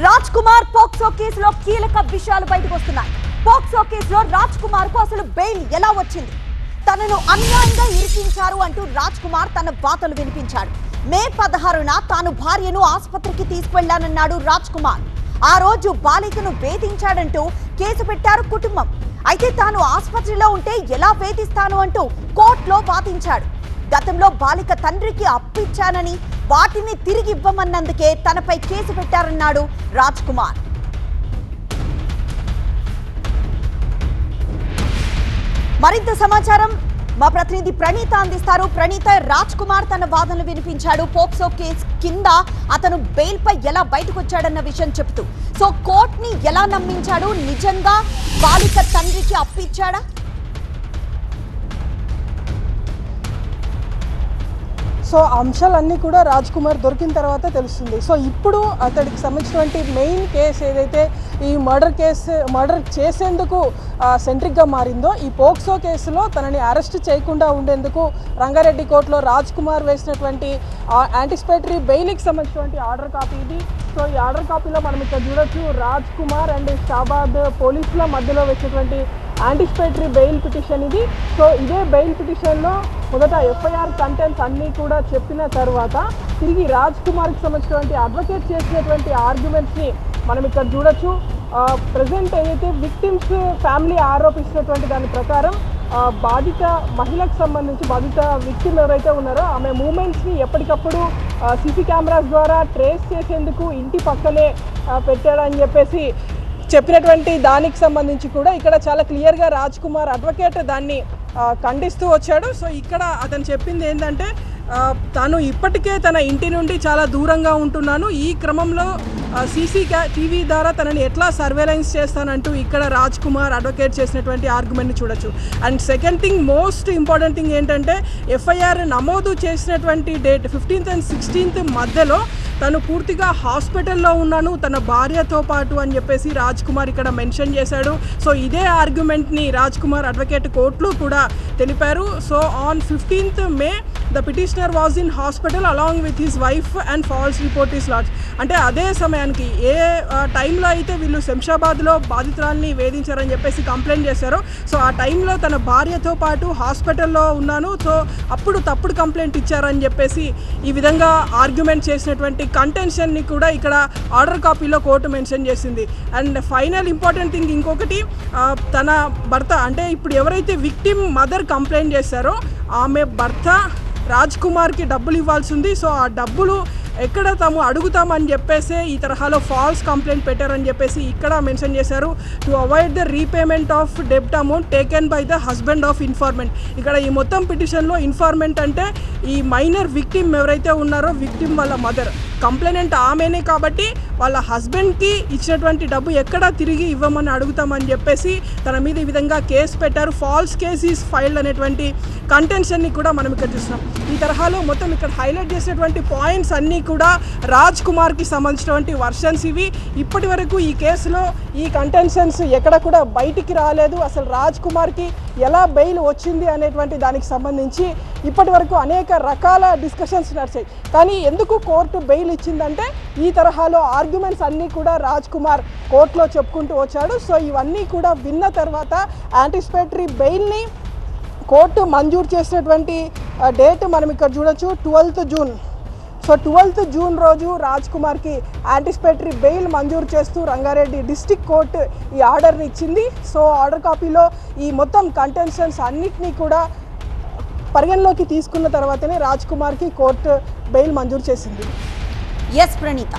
Raj Kumar POCSO కేసులో కీలక విషయాలు బయటకు వస్తున్నాయి. పోక్సో కేసులో రాజ్ కుమార్ కు అసలు బెయిల్ ఎలా వచ్చింది? తనను అన్యాయంగా ఇరికించారు అంటూ రాజ్ కుమార్ తన వాదనలు వినిపించాడు. మే 16న తాను భార్యను ఆసుపత్రికి తీసుకెళ్లానన్నాడు రాజ్ కుమార్. ఆ రోజు బాలికను వేధించాడంటూ కేసు పెట్టారు కుటుంబం. అయితే తాను ఆసుపత్రిలో ఉంటే ఎలా వేధిస్తాను అంటూ కోర్టులో వాదించాడు. గతంలో బాలిక తండ్రికి అప్పిచ్చానని వాటిని తిరిగి ఇవ్వమన్నందుకే తనపై కేసు పెట్టారన్నాడు రాజ్ కుమార్. మరింత సమాచారం మా ప్రతినిధి ప్రణీత అందిస్తారు. ప్రణీత, రాజ్ కుమార్ తన వాదనలు వినిపించాడు. పోక్సో కేసు కింద అతను బెయిల్ పై ఎలా బయటకు వచ్చాడన్న విషయం చెప్తూ, సో కోర్టుని ఎలా నమ్మించాడు? నిజంగా బాలిక తండ్రికి అప్పిచ్చాడా? సో అంశాలన్నీ కూడా రాజ్ కుమార్ దొరికిన తర్వాత తెలుస్తుంది. సో ఇప్పుడు అతడికి సంబంధించినటువంటి మెయిన్ కేసు ఏదైతే ఈ మర్డర్ చేసేందుకు సెంట్రిక్గా మారిందో, ఈ పోక్సో కేసులో తనని అరెస్ట్ చేయకుండా ఉండేందుకు రంగారెడ్డి కోర్టులో రాజ్ కుమార్ వేసినటువంటి యాంటిసిపేటరీ బెయిల్కి సంబంధించినటువంటి ఆర్డర్ కాపీ ఇది. సో ఈ ఆర్డర్ కాపీలో మనం ఇక్కడ చూడొచ్చు, రాజ్ కుమార్ అండ్ షాబాద్ పోలీసుల మధ్యలో వేసినటువంటి యాంటిసిపేటరీ బెయిల్ పిటిషన్ ఇది. సో ఇదే బెయిల్ పిటిషన్లో మొదట ఎఫ్ఐఆర్ కంటెంట్స్ అన్నీ కూడా చెప్పిన తర్వాత తిరిగి రాజ్ కుమార్కి సంబంధించినటువంటి అడ్వకేట్ చేసినటువంటి ఆర్గ్యుమెంట్స్ని మనం ఇక్కడ చూడొచ్చు. ప్రజెంట్ ఏదైతే విక్టిమ్స్ ఫ్యామిలీ ఆరోపిస్తున్నటువంటి దాని ప్రకారం బాధిత మహిళకు సంబంధించి బాధిత విక్టిమ్ ఎవరైతే ఉన్నారో ఆమె మూమెంట్స్ని ఎప్పటికప్పుడు సీసీ కెమెరాస్ ద్వారా ట్రేస్ చేసేందుకు ఇంటి పక్కనే పెట్టాడని చెప్పేసి చెప్పినటువంటి దానికి సంబంధించి కూడా ఇక్కడ చాలా క్లియర్గా రాజ్ కుమార్ అడ్వకేట్ దాన్ని ఖండిస్తూ వచ్చాడు. సో ఇక్కడ అతను చెప్పింది ఏంటంటే, తాను ఇప్పటికే తన ఇంటి నుండి చాలా దూరంగా ఉంటున్నాను, ఈ క్రమంలో టీవీ ద్వారా తనని ఎట్లా సర్వేలెన్స్ చేస్తానంటూ ఇక్కడ రాజ్ కుమార్ అడ్వకేట్ చేసినటువంటి ఆర్గ్యుమెంట్ని చూడొచ్చు. And second thing, most important thing ఏంటంటే, ఎఫ్ఐఆర్ నమోదు చేసినటువంటి డేట్ 15th and 16th మధ్యలో తను పూర్తిగా హాస్పిటల్లో ఉన్నాను తన భార్యతో పాటు అని చెప్పేసి రాజ్ కుమార్ ఇక్కడ మెన్షన్ చేశాడు. సో ఇదే ఆర్గ్యుమెంట్ని రాజ్ కుమార్ అడ్వకేట్ కోర్టులో కూడా తెలిపారు. So on 15th May the petitioner was in hospital along with his wife and false report is lodge. అంటే అదే సమయానికి ఏ టైంలో అయితే వీళ్ళు శంషాబాద్లో బాధితురాల్ని వేధించారని చెప్పేసి కంప్లైంట్ చేశారో, సో ఆ టైంలో తన భార్యతో పాటు హాస్పిటల్లో ఉన్నాను, సో అప్పుడు తప్పుడు కంప్లైంట్ ఇచ్చారని చెప్పేసి ఈ విధంగా ఆర్గ్యుమెంట్ చేసినటువంటి కంటెన్షన్ని కూడా ఇక్కడ ఆర్డర్ కాపీలో కోర్టు మెన్షన్ చేసింది. అండ్ ఫైనల్ ఇంపార్టెంట్ థింగ్ ఇంకొకటి, తన భర్త అంటే ఇప్పుడు ఎవరైతే విక్టిమ్ మదర్ కంప్లైంట్ చేశారో ఆమె భర్త రాజ్ కుమార్కి డబ్బులు ఇవ్వాల్సి ఉంది. సో ఆ డబ్బులు ఎక్కడ తాము అడుగుతామని చెప్పేసి ఈ తరహాలో ఫాల్స్ కంప్లైంట్ పెట్టారని చెప్పేసి ఇక్కడ మెన్షన్ చేశారు. To avoid the repayment of డెబ్ట్ amount taken by the husband of informant. ఇక్కడ ఈ మొత్తం పిటిషన్లో ఇన్ఫార్మెంట్ అంటే ఈ మైనర్ విక్టిమ్ ఎవరైతే ఉన్నారో విక్టిమ్ వాళ్ళ మదర్, కంప్లైనెంట్ ఆమెనే కాబట్టి వాళ్ళ హస్బెండ్కి ఇచ్చినటువంటి డబ్బు ఎక్కడ తిరిగి ఇవ్వమని అడుగుతామని చెప్పేసి తన మీద ఈ విధంగా కేసు పెట్టారు. ఫాల్స్ కేస్ ఈస్ ఫైల్డ్ అనేటువంటి కంటెన్షన్ని కూడా మనం ఇక్కడ చూస్తున్నాం. ఈ తరహాలో మొత్తం ఇక్కడ హైలైట్ చేసినటువంటి పాయింట్స్ అన్నీ కూడా రాజ్ కుమార్కి సంబంధించినటువంటి వర్షన్స్ ఇవి. ఇప్పటి వరకు ఈ కేసులో ఈ కంటెన్షన్స్ ఎక్కడ కూడా బయటికి రాలేదు. అసలు రాజ్ కుమార్కి ఎలా బెయిల్ వచ్చింది అనేటువంటి దానికి సంబంధించి ఇప్పటి వరకు అనేక రకాల డిస్కషన్స్ నడిచాయి. కానీ ఎందుకు కోర్టు బెయిల్ ఇచ్చిందంటే ఈ తరహాలో ఆర్గ్యుమెంట్స్ అన్నీ కూడా రాజ్ కుమార్ కోర్టులో చెప్పుకుంటూ వచ్చాడు. సో ఇవన్నీ కూడా విన్న తర్వాత యాంటిసిపేటరీ బెయిల్ని కోర్టు మంజూరు చేసినటువంటి డేట్ మనం ఇక్కడ చూడొచ్చు, 12th June. So 12th June రోజు రాజ్ కుమార్కి యాంటిసిపేటరీ బెయిల్ మంజూరు చేస్తూ రంగారెడ్డి డిస్ట్రిక్ట్ కోర్టు ఈ ఆర్డర్ని ఇచ్చింది. సో ఆర్డర్ కాపీలో ఈ మొత్తం కంటెన్షన్స్ అన్నిటినీ కూడా పరిగణలోకి తీసుకున్న తర్వాతనే రాజ్ కుమార్కి కోర్టు బెయిల్ మంజూరు చేసింది. ఎస్ ప్రణీత.